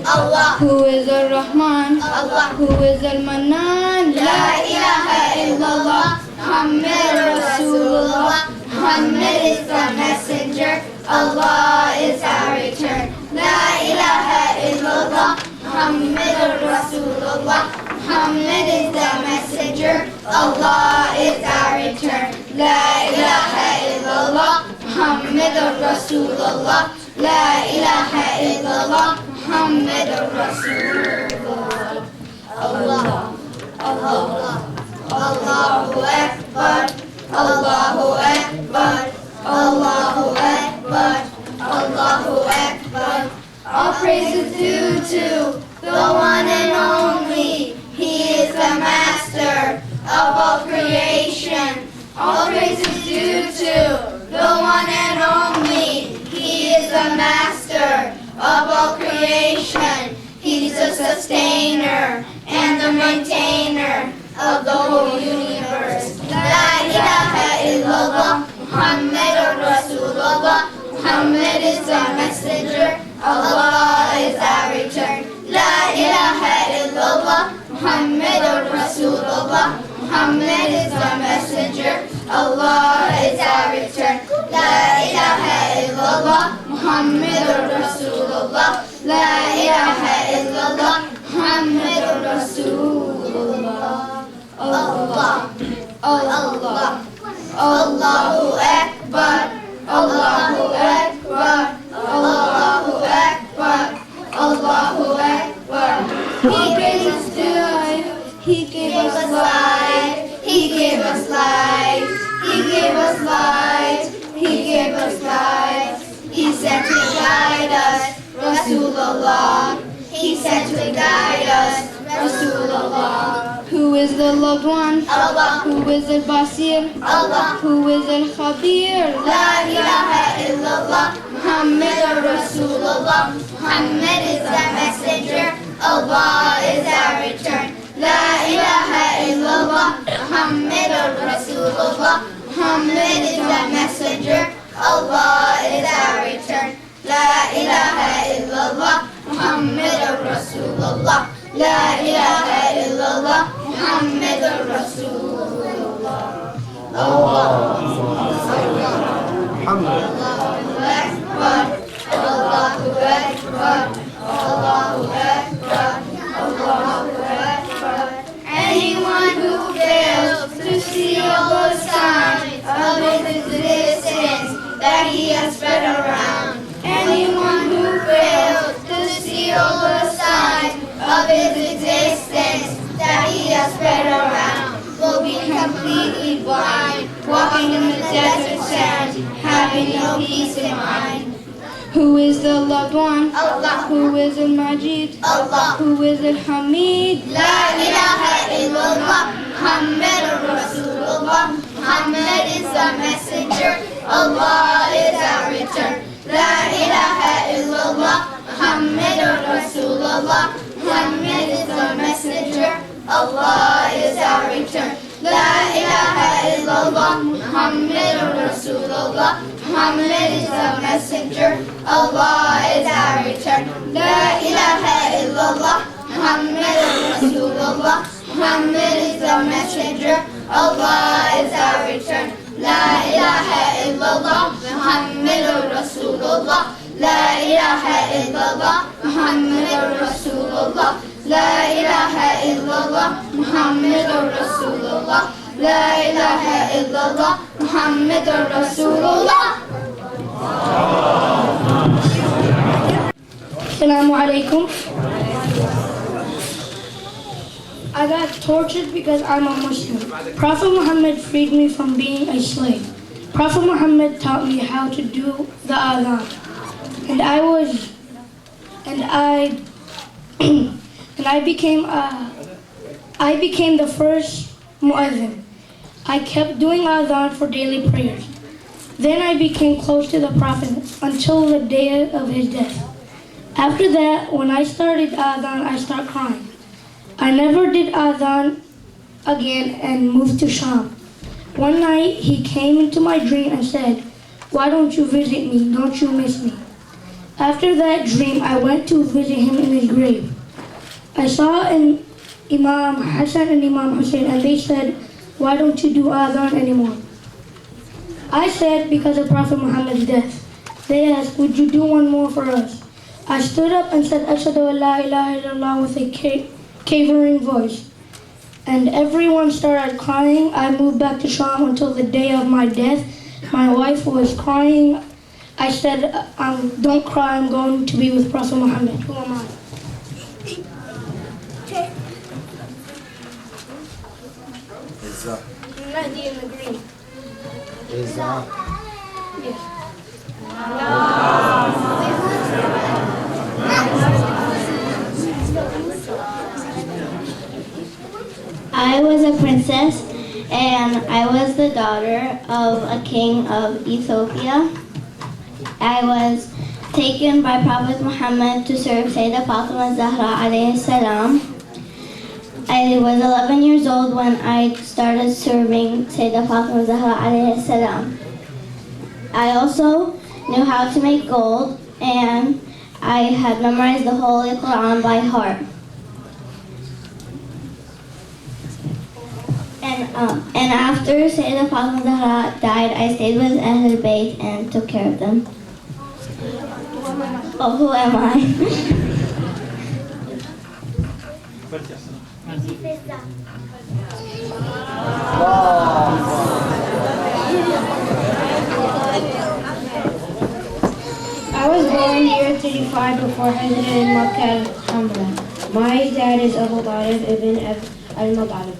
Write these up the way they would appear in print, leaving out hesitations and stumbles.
Allah. Who is Ar-Rahman? Allah. Who is Al-Mannan? La ilaha illallah. Muhammad Rasulullah. Muhammad is the messenger. Allah is our return. La ilaha illallah. Muhammad Rasulullah. Muhammad is the messenger. Allah is our return. La ilaha illallah. Muhammad Rasulullah. La ilaha illallah. Muhammad Rasulullah. Allah. Allah. Allahu Akbar. Allahu Akbar. Allahu Akbar. Allahu Akbar. All praises due to the one and only. He is the master of all creation. All praises due to the one and only. He is the master of all creation. He's the sustainer and the maintainer of the whole universe. La ilaha illallah. Muhammad Rasulullah. Muhammad is the messenger. Allah is our return. La ilaha illallah. Muhammad Rasulullah. Muhammad is the messenger. Allah is our return. La ilaha illallah. Muhammad Rasulullah. La ilaha illallah. Muhammad Rasulullah. Allah. Allah. Allahu Akbar. Allahu Akbar. Allahu Akbar. Allahu Akbar. He gave us life. He gave us life. He gave us life. He gave us life. He gave us life. He said to guide us, Rasulullah. He said to guide us, Rasulullah. Who is the loved one? Allah. Who is Al-Basir? Allah. Who is Al-Khabir? La ilaha illallah. Muhammad Rasulullah. Muhammad is the messenger. Allah is our return. La ilaha illallah. Muhammad Rasulullah. Muhammad is the messenger. Allah is our return. La ilaha illallah. Muhammad Rasulullah. La ilaha illallah. Muhammad Rasulullah. Allahu Akbar. Allahu Akbar. Allahu Akbar. Allahu Akbar. Anyone who fails to see all the signs of his existence that he has spread around. Anyone who fails to see all the signs of his existence that he has spread around will be completely blind, walking in the desert sand, having no peace in mind. Who is the loved one? Allah. Who is Al-Majid? Allah. Who is Al-Hamid? La ilaha illallah. Muhammad Rasulullah. Muhammad is the messenger. Allah is our return. La ilaha illallah. Muhammad Rasulullah. Muhammad is the messenger. Allah is our return. La ilaha illallah. Muhammad Rasulullah. Muhammad is the messenger. Allah is our return. La ilaha illallah. Muhammad Rasulullah. Muhammad is the messenger. Allah is our return. La ilaha illallah. Muhammad Rasulullah. La ilaha illallah. Muhammad Rasulullah. La ilaha illallah. Muhammad Rasulullah. La ilaha illallah. Muhammad Rasulullah. Assalamu alaikum. I got tortured because I'm a Muslim. Prophet Muhammad freed me from being a slave. Prophet Muhammad taught me how to do the adhan. And I became the first muezzin. I kept doing adhan for daily prayers. Then I became close to the Prophet until the day of his death. After that, when I started adhan, I started crying. I never did adhan again and moved to Sham. One night, he came into my dream and said, "Why don't you visit me? Don't you miss me?" After that dream, I went to visit him in his grave. I saw an Imam Hassan and Imam Hussein, and they said, "Why don't you do adhan anymore?" I said, "Because of Prophet Muhammad's death." They asked, "Would you do one more for us?" I stood up and said, "Ashhadu an la ilaha illallah," with a quavering voice. And everyone started crying. I moved back to Sham until the day of my death. My wife was crying. I said, "Don't cry, I'm going to be with Prophet Muhammad." Who am I? Mahdi in the green. Yes. I was a princess, and I was the daughter of a king of Ethiopia. I was taken by Prophet Muhammad to serve Sayyidah Fatima Zahra alayhi salam. I was 11 years old when I started serving Sayyidah Fatima Zahra alayhi salam. I also knew how to make gold, and I had memorized the Holy Quran by heart. And after Sayyidah Fatima Zahra died, I stayed with Ahlul Bayt and took care of them. Oh, who am I? I was born year 35 before Hijrah in Makkah, Hamza. My dad is Ali ibn Abi Talib.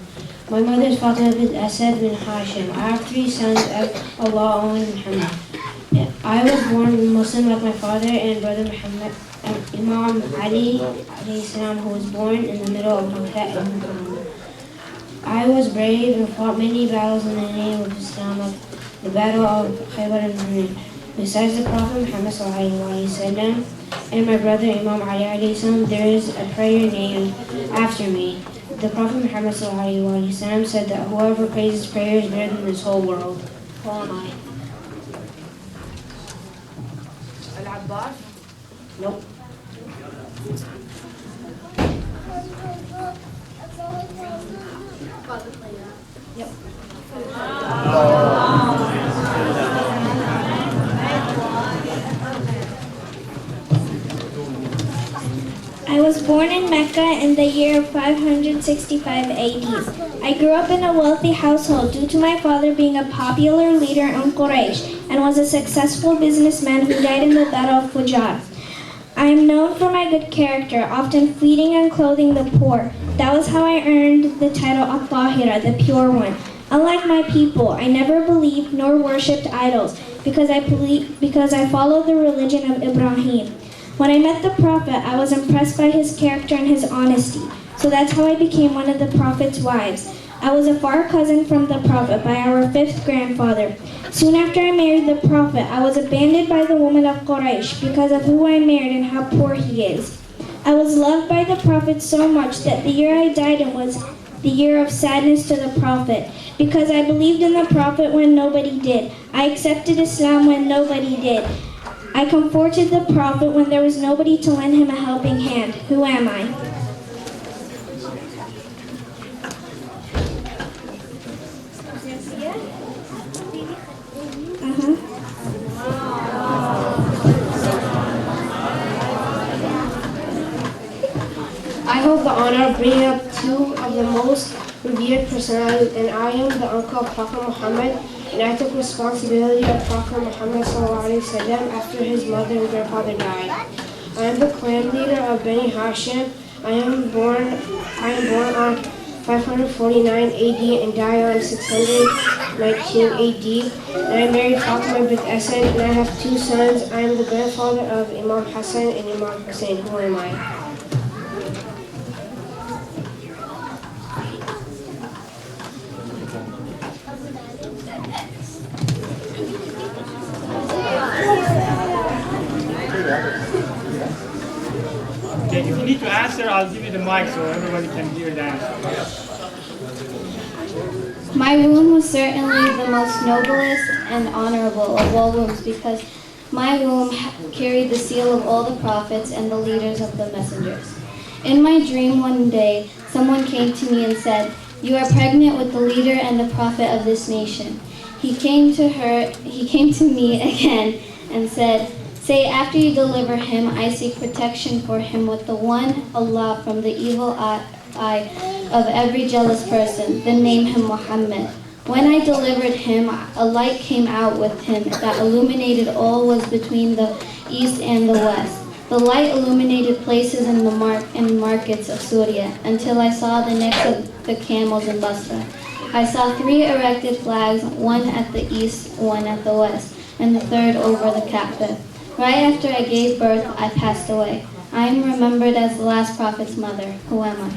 My mother is Fatima bint Asad bin Hashim. I have 3 sons of Allah only Muhammad. I was born Muslim like my father and brother Muhammad, Imam Ali alayhi salam, who was born in the middle of Makkah and Muhammad. I was brave and fought many battles in the name of Islam, like the Battle of Khaybar and Hunayn. Besides the Prophet Muhammad ﷺ and my brother Imam Ali alayhi salam, there is a prayer named after me. The Prophet Muhammad ﷺ said that whoever prays his prayer is better than this whole world. Who am I? Al-Abbas? Nope. Yep. I was born in Mecca in the year 565 AD. I grew up in a wealthy household due to my father being a popular leader in Quraysh and was a successful businessman who died in the Battle of Fujar. I am known for my good character, often feeding and clothing the poor. That was how I earned the title Al-Tahira, the pure one. Unlike my people, I never believed nor worshipped idols because I followed the religion of Ibrahim. When I met the Prophet, I was impressed by his character and his honesty. So that's how I became one of the Prophet's wives. I was a far cousin from the Prophet by our 5th grandfather. Soon after I married the Prophet, I was abandoned by the woman of Quraysh because of who I married and how poor he is. I was loved by the Prophet so much that the year I died in was the year of sadness to the Prophet, because I believed in the Prophet when nobody did. I accepted Islam when nobody did. I comforted the Prophet when there was nobody to lend him a helping hand. Who am I? I hold the honor of bringing up 2 of the most revered personalities, and I am the uncle of Prophet Muhammad, and I took responsibility of Prophet Muhammad ﷺ after his mother and grandfather died. I am the clan leader of Bani Hashim. I am born on 549 AD and die on 619 AD. And I married Fatima bint Asad, and I have 2 sons. I am the grandfather of Imam Hassan and Imam Hussein. Who am I? Okay, if you need to answer, I'll give you the mic so everybody can hear the answer. My womb was certainly the most noblest and honorable of all wombs because My womb carried the seal of all the prophets and the leaders of the messengers. In my dream one day, someone came to me and said, "You are pregnant with the leader and the prophet of this nation." He came to me again and said, "Say, after you deliver him, I seek protection for him with the one Allah from the evil eye of every jealous person, then name him Muhammad." When I delivered him, a light came out with him that illuminated all was between the east and the west. The light illuminated places in the markets of Suria until I saw the necks of the camels in Basra. I saw 3 erected flags, one at the east, one at the west, and the third over the Kaaba. Right after I gave birth, I passed away. I am remembered as the last prophet's mother. Who am I?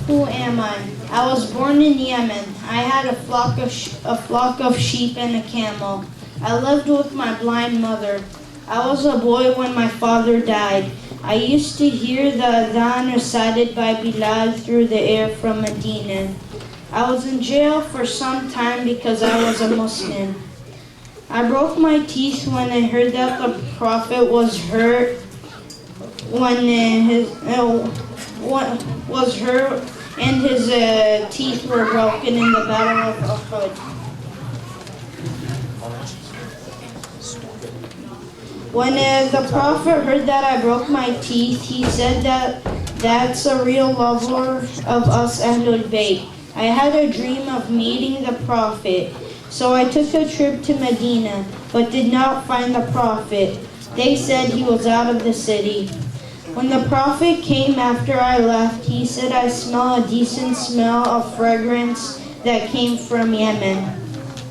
Who am I? I was born in Yemen. I had a flock of sheep and a camel. I lived with my blind mother. I was a boy when my father died. I used to hear the adhan recited by Bilal through the air from Medina. I was in jail for some time because I was a Muslim. I broke my teeth when I heard that the Prophet was hurt and his teeth were broken in the Battle of Uhud. When the Prophet heard that I broke my teeth, he said that that's a real lover of us Ahlul Bayt. I had a dream of meeting the Prophet, so I took a trip to Medina, but did not find the Prophet. They said he was out of the city. When the Prophet came after I left, he said, "I smell a decent smell of fragrance that came from Yemen."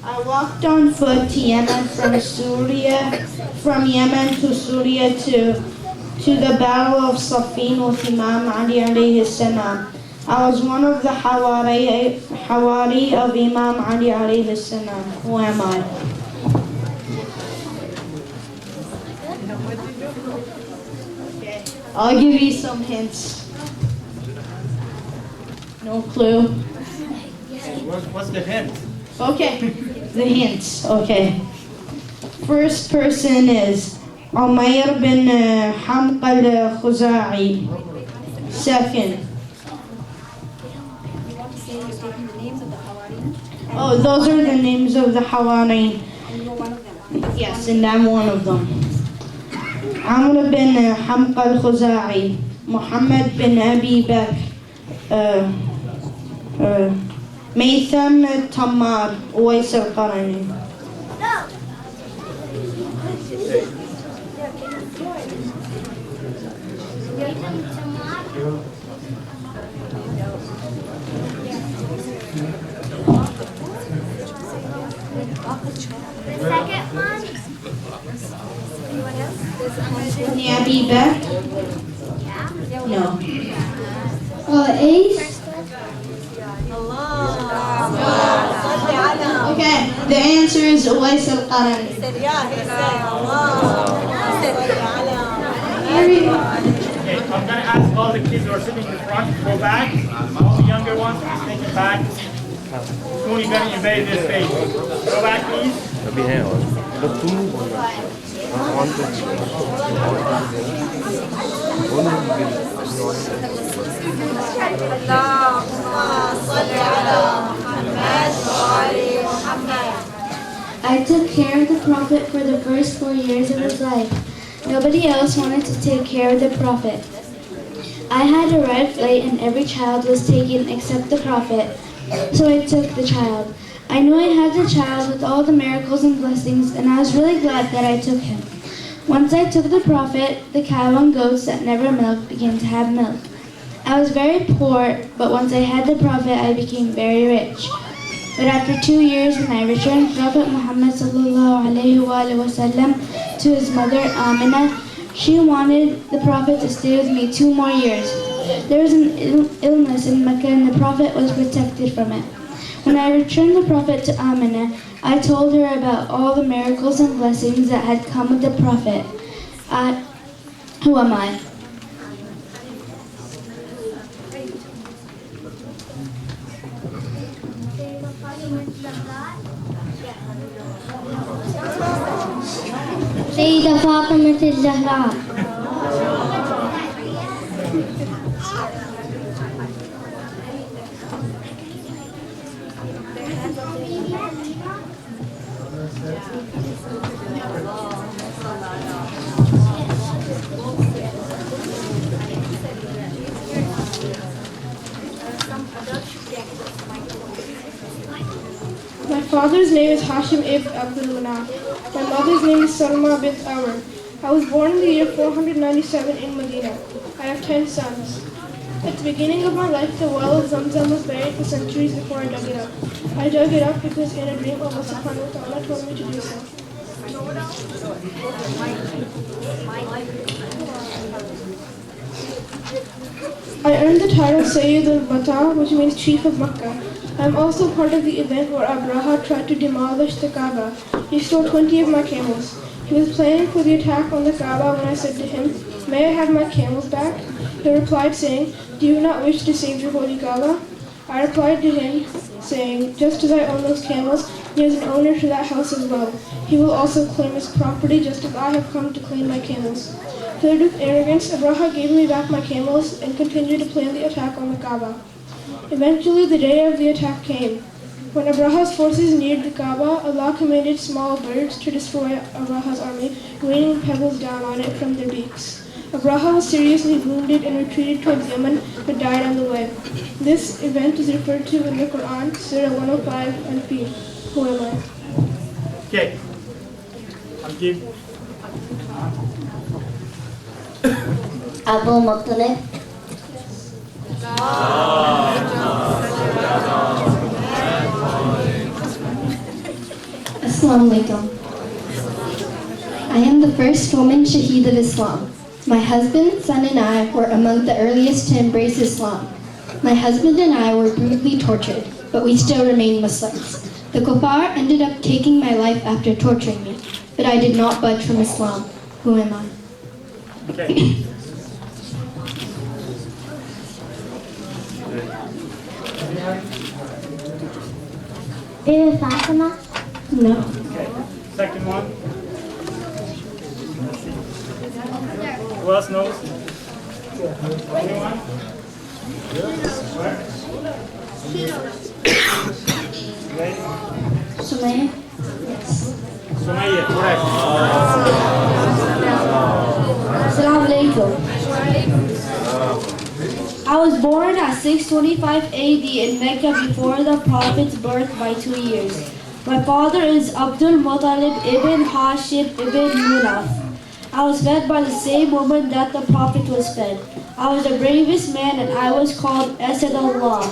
I walked on foot to Yemen from Yemen to Syria to the Battle of Siffin with Imam Ali alayhi salam. I was one of the Hawari of Imam Ali alayhi salam. Who am I? I'll give you some hints. No clue. What's the hint? Okay, the hints. Okay. First person is Umayr bin Hamqa al-Khuza'i. Second. Oh, those are the names of the Hawari. Yes, and I'm one of them. Amr bin Hamqa al-Khuza'i, Muhammad bin Abi Bakr, Maytham Tammar, Uwais al-Qarani. The second one? Anyone else? Ibn Abi Bakr? No. Ace? Okay, the answer is Uwais al-Qarani. Okay, I'm going to ask all the kids who are sitting in the front to go back. All the younger ones, please take it back. Soon you're going to invade this stage. Go back, please. अभी है और मतलब तुम on तो I took care of the Prophet for the first 4 years of his life. Nobody else wanted to take care of the Prophet. I had a red plate and every child was taken except the Prophet, so I took the child. I knew I had the child with all the miracles and blessings, and I was really glad that I took him. Once I took the Prophet, the cow and goats that never milked began to have milk. I was very poor, but once I had the Prophet, I became very rich. But after 2 years, when I returned Prophet Muhammad ﷺ to his mother Amina, she wanted the Prophet to stay with me 2 more years. There was an illness in Mecca, and the Prophet was protected from it. When I returned the Prophet to Amina, I told her about all the miracles and blessings that had come with the Prophet. Who am I? سيدة فاطمة الزهراء. My father's name is Hashim ibn Abdul. My mother's name is Salma bint Amr. I was born in the year 497 in Medina. I have 10 sons. At the beginning of my life, the well of Zamzam was buried for centuries before I dug it up. I dug it up because in a dream Allah subhanahu wa ta'ala told me to do so. I earned the title Sayyid al-Bata, which means Chief of Makkah. I am also part of the event where Rabah tried to demolish the Kaaba. He stole 20 of my camels. He was planning for the attack on the Kaaba when I said to him, "May I have my camels back?" He replied saying, "Do you not wish to save your holy Kaaba?" I replied to him saying, "Just as I own those camels, he is an owner to that house as well. He will also claim his property just as I have come to claim my camels." Filled with arrogance, Rabah gave me back my camels and continued to plan the attack on the Kaaba. Eventually, the day of the attack came. When Rabah's forces neared the Kaaba, Allah commanded small birds to destroy Rabah's army, raining pebbles down on it from their beaks. Rabah was seriously wounded and retreated towards Yemen, but died on the way. This event is referred to in the Quran, Surah 105 and Fi. Who am I? Okay. I'll give. Abdul Muttalib. Assalamu alaikum. I am the first woman shaheed of Islam. My husband, son, and I were among the earliest to embrace Islam. My husband and I were brutally tortured, but we still remain Muslims. The kuffar ended up taking my life after torturing me, but I did not budge from Islam. Who am I? Okay. Fatima. No. Okay. Second one. Who else knows? Anyone? Where? Sumayyah? Sumayyah, correct. Assalamu alaikum. I was born at 625 AD in Mecca before the Prophet's birth by 2 years. My father is Abdul ibn Hashim ibn Munaf. I was fed by the same woman that the Prophet was fed. I was the bravest man and I was called Asad Allah.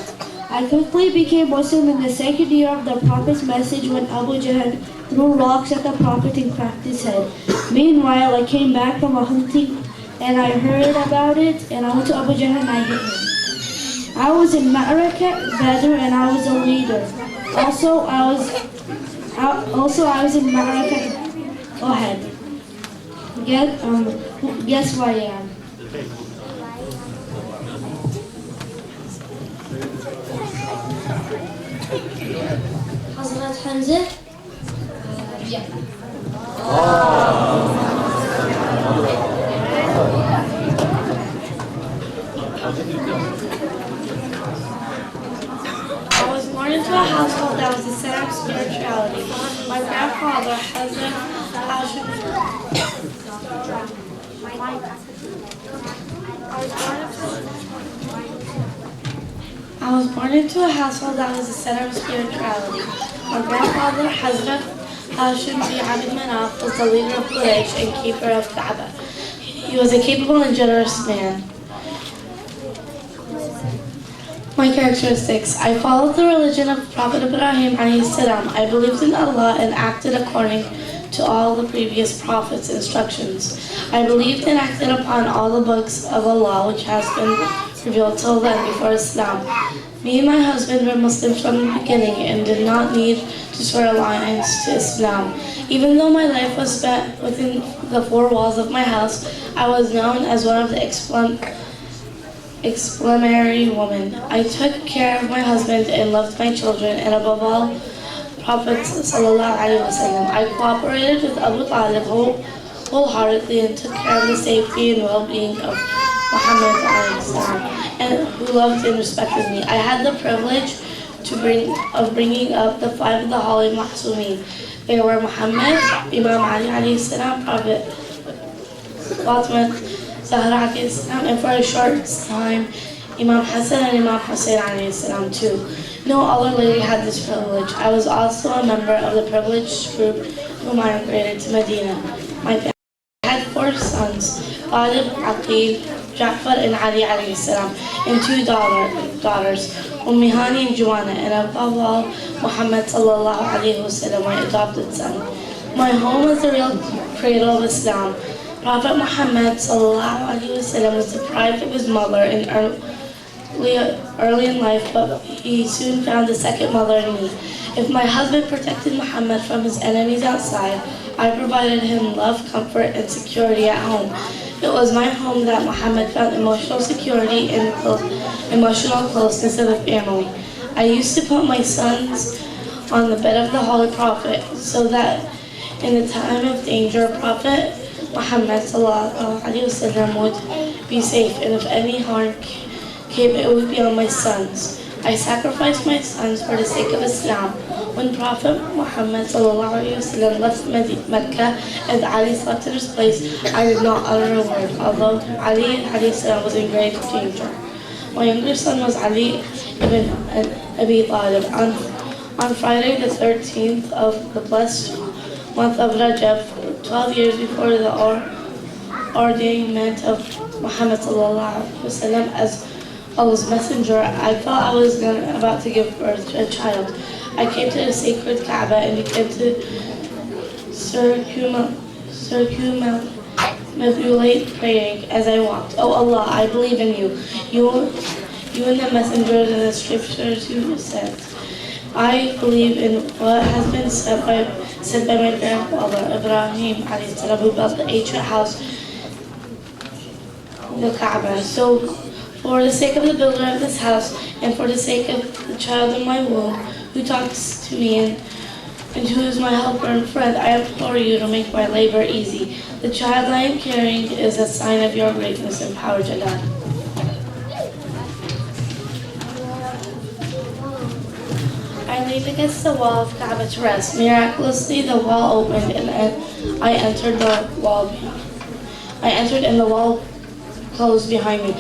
I quickly became Muslim in the second year of the Prophet's message when Abu Jahl threw rocks at the Prophet and cracked his head. Meanwhile, I came back from a hunting and I heard about it and I went to Abu Jahl and I hit him. I was in Ma'arakat Badr and I was a leader. Also, I was in Ma'arakat Ohad. Guess who I am? Hazrat Hamza? Yeah. I was born into a household that was the center of spirituality. My grandfather, Hazrat I was born into a household that was the center of spirituality. My grandfather, Hazrat Hashim bin Abi Talib, was the leader of Quraysh and keeper of Kaaba. He was a capable and generous man. My characteristics. I followed the religion of Prophet Ibrahim alayhi salam. I believed in Allah and acted according to all the previous prophets' instructions. I believed and acted upon all the books of Allah which has been revealed till then before Islam. Me and my husband were Muslims from the beginning and did not need to swear allegiance to Islam. Even though my life was spent within the four walls of my house, I was known as one of the exemplary woman. I took care of my husband and loved my children, and above all, Prophet sallallahu alaihi wasallam. I cooperated with Abu Talib wholeheartedly and took care of the safety and well-being of Muhammad alayhi salam, and who loved and respected me. I had the privilege of bringing up the 5 of the Holy Mahsumin. They were Muhammad, Imam Ali alayhi salam, Prophet Fatima, Zahra alayhi salam, and for a short time, Imam Hassan and Imam Hussein alayhi salam too. No other lady had this privilege. I was also a member of the privileged group who migrated to Medina. My family had 4 sons, Talib, Aqil, Ja'far, and Ali alayhi salam, and 2 daughters, Ummihani and Juwana, and above all, Muhammad sallallahu alayhi wasallam, my adopted son. My home was the real cradle of Islam. Prophet Muhammad sallallahu alayhi wasallam was deprived of his mother early in life, but he soon found a second mother in me. If my husband protected Muhammad from his enemies outside, I provided him love, comfort, and security at home. It was my home that Muhammad found emotional security and emotional closeness of the family. I used to put my sons on the bed of the Holy Prophet so that in the time of danger, Prophet Muhammad sallallahu alaihi wasallam would be safe, and if any harm came, it would be on my sons. I sacrificed my sons for the sake of Islam. When Prophet Muhammad sallallahu alaihi wasallam left Mecca and Ali slept in his place, I did not utter a word, although Ali alayhi salam was in grave danger. My younger son was Ali ibn Abi Talib. On Friday the 13th of the blessed month of Rajab, 12 years before the ordainment of Muhammad sallallahu alaihi wasallam as Allah's messenger, I thought I was about to give birth to a child. I came to the sacred Kaaba and began to circumambulate praying as I walked. Oh Allah, I believe in you. You and the messengers and the scriptures you sent. I believe in what has been said by my grandfather Ibrahim alayhi salam, who built the ancient house, the Kaaba. So for the sake of the builder of this house, and for the sake of the child in my womb, who talks to me and who is my helper and friend, I implore you to make my labor easy. The child I am carrying is a sign of your greatness and power, Jalal. I leaned against the wall of Kaaba to rest. Miraculously, the wall opened and I entered and the wall closed behind me.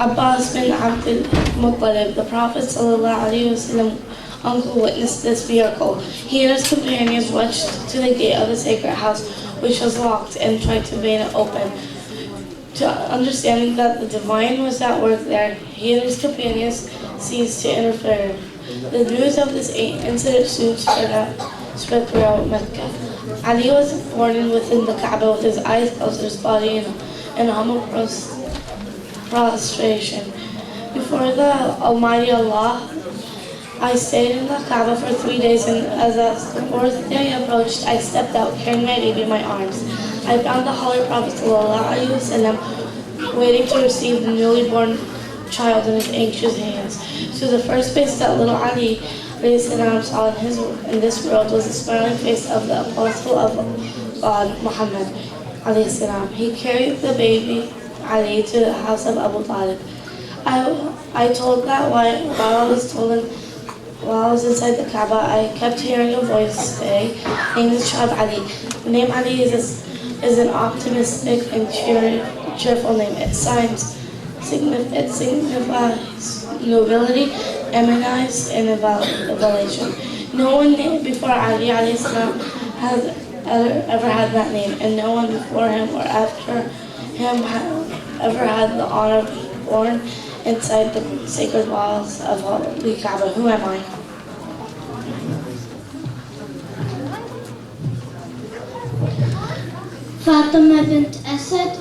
Abbas bin Abdul Muttalib, the Prophet ﷺ uncle, witnessed this miracle. He and his companions rushed to the gate of the sacred house, which was locked, and tried to bang it open. To understanding that the divine was at work there, he and his companions ceased to interfere. The news of this incident soon spread throughout Mecca. Ali was born within the Kaaba with his eyes closed, his body in humble prostration. Before the Almighty Allah, I stayed in the Kaaba for 3 days, and as the 4th day approached, I stepped out carrying my baby in my arms. I found the Holy Prophet ﷺ waiting to receive the newly born child in his anxious hands. So the first face that little Ali saw in this world was the smiling face of the apostle of God, Muhammad. He carried the baby Ali to the house of Abu Talib. I told that while I was inside the Kaaba, I kept hearing a voice say, "Name this child Ali." The name Ali is an optimistic and cheerful name. It signifies nobility, eminence, and elevation. No one before Ali has ever had that name, and no one before him or after him ever had the honor of being born inside the sacred walls of the Kaaba. Who am I? Fatima bint Asad.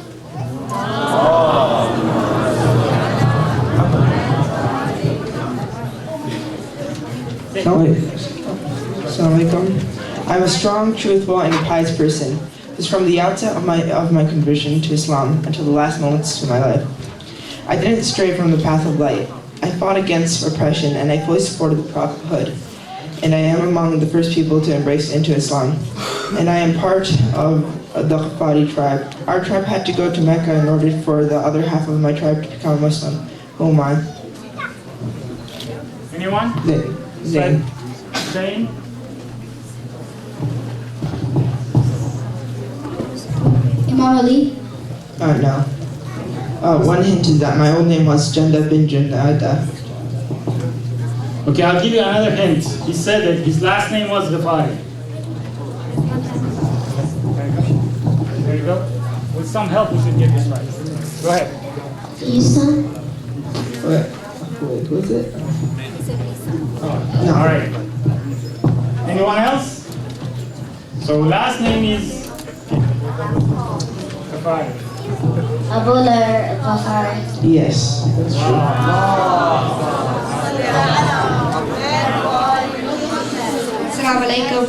Assalamualaikum. I'm a strong, truthful, and pious person. It was from the outset of my conversion to Islam until the last moments of my life. I didn't stray from the path of light. I fought against oppression and I fully supported the prophethood. And I am among the first people to embrace into Islam. And I am part of the Ghafari tribe. Our tribe had to go to Mecca in order for the other half of my tribe to become a Muslim. Who am I? Anyone? Zain. Zain? Imam Ali. No. One hint is that my old name was Janda bin Jannada. Okay, I'll give you another hint. He said that his last name was Ghafari. There you go. With some help, we should get this right. Go ahead. Isa. Wait, who's it? No. All right. Anyone else? So last name is Ghafari. Abdul Ghafari. Yes, that's true. Assalamu alaikum.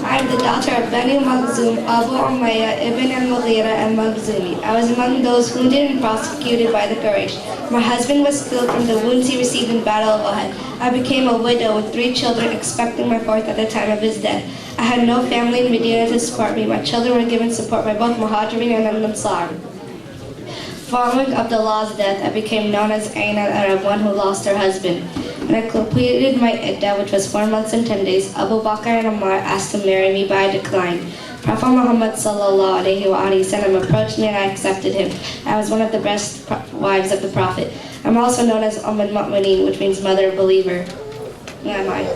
I am the daughter of Bani Makhzum, Abu Umayyah, Ibn al-Mughira al-Makhzumi. I was among those wounded and prosecuted by the Quraysh. My husband was killed from the wounds he received in Battle of Uhud. I became a widow with 3 children, expecting my 4th at the time of his death. I had no family in Medina to support me. My children were given support by both Muhajirin and Ansar. Following Abdullah's death, I became known as Ain al-Arab, one who lost her husband. When I completed my iddah, which was 4 months and 10 days, Abu Bakr and Ammar asked to marry me, but I declined. Prophet Muhammad sallallahu alaihi wasallam approached me and I accepted him. I was one of the best wives of the Prophet. I'm also known as Umm al-Mu'mineen, which means mother of believer. Who am I?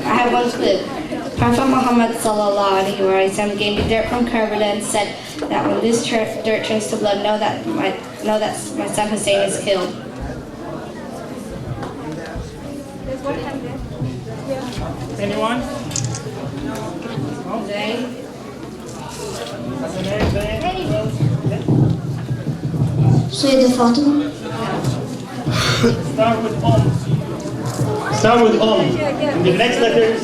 I have one clip. Prophet Muhammad sallallahu alaihi wasallam gave me dirt from Karbala and said that when this dirt turns to blood, know that my son Hussein is killed. Anyone? Zain? What's the name? Zain? Sayyida Fatima. Start with Start with And the next letters.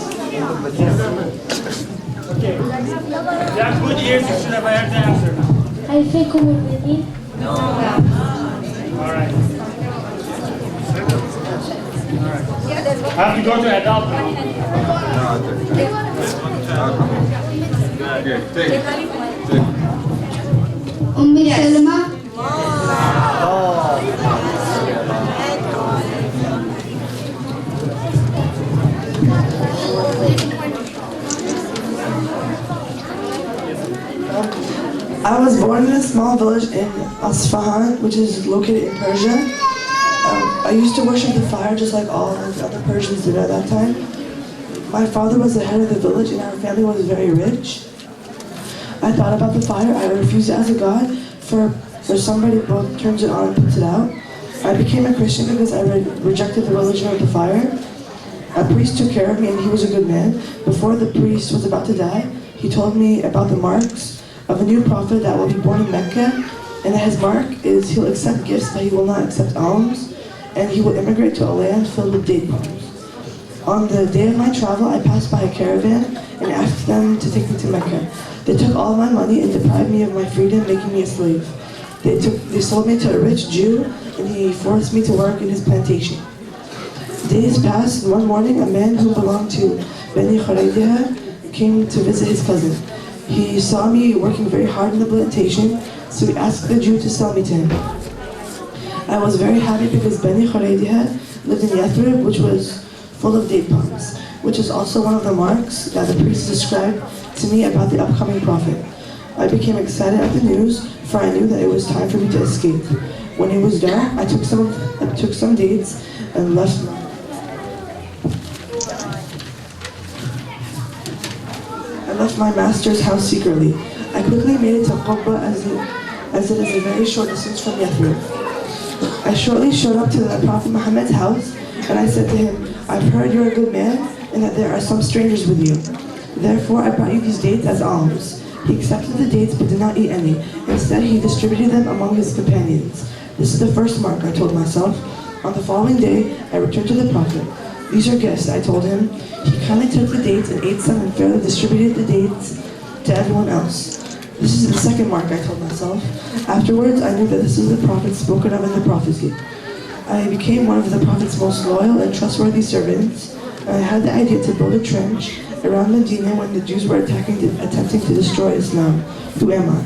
Okay. If you have good ears, you should have heard the answer now. I think Umm No. All right. I have to go to adult now. Umm Salama. I was born in a small village in Asfahan, which is located in Persia. I used to worship the fire just like all of the other Persians did at that time. My father was the head of the village and our family was very rich. I thought about the fire. I refused it as a god for somebody both turns it on and puts it out. I became a Christian because I rejected the religion of the fire. A priest took care of me and he was a good man. Before the priest was about to die, he told me about the marks of a new prophet that will be born in Mecca, and his mark is he'll accept gifts but he will not accept alms, and he will immigrate to a land filled with date palms. On the day of my travel, I passed by a caravan and asked them to take me to Mecca. They took all my money and deprived me of my freedom, making me a slave. They sold me to a rich Jew, and he forced me to work in his plantation. Days passed, and one morning a man who belonged to Bani Khuraydiha came to visit his cousin. He saw me working very hard in the plantation, so he asked the Jew to sell me to him. I was very happy because Bani Khuraydiha lived in Yathrib, which was full of date palms, which is also one of the marks that the priest described to me about the upcoming prophet. I became excited at the news, for I knew that it was time for me to escape. When it was dark, I took some dates and left my master's house secretly. I quickly made it to Qabba as it is a very short distance from Yathrib. I shortly showed up to the Prophet Muhammad's house and I said to him, I've heard you're a good man and that there are some strangers with you. Therefore, I brought you these dates as alms. He accepted the dates but did not eat any. Instead, he distributed them among his companions. This is the first mark, I told myself. On the following day, I returned to the Prophet. These are gifts, I told him. He kindly took the dates and ate some and fairly distributed the dates to everyone else. This is the second mark, I told myself. Afterwards, I knew that this was the prophet spoken of in the prophecy. I became one of the prophet's most loyal and trustworthy servants, and I had the idea to build a trench around Medina when the Jews were attempting to destroy Islam. Who am I?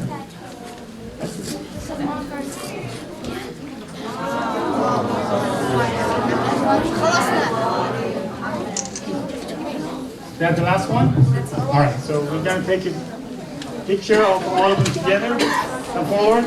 Is that the last one? All right, so we're going to take a picture of all of them together. Come forward.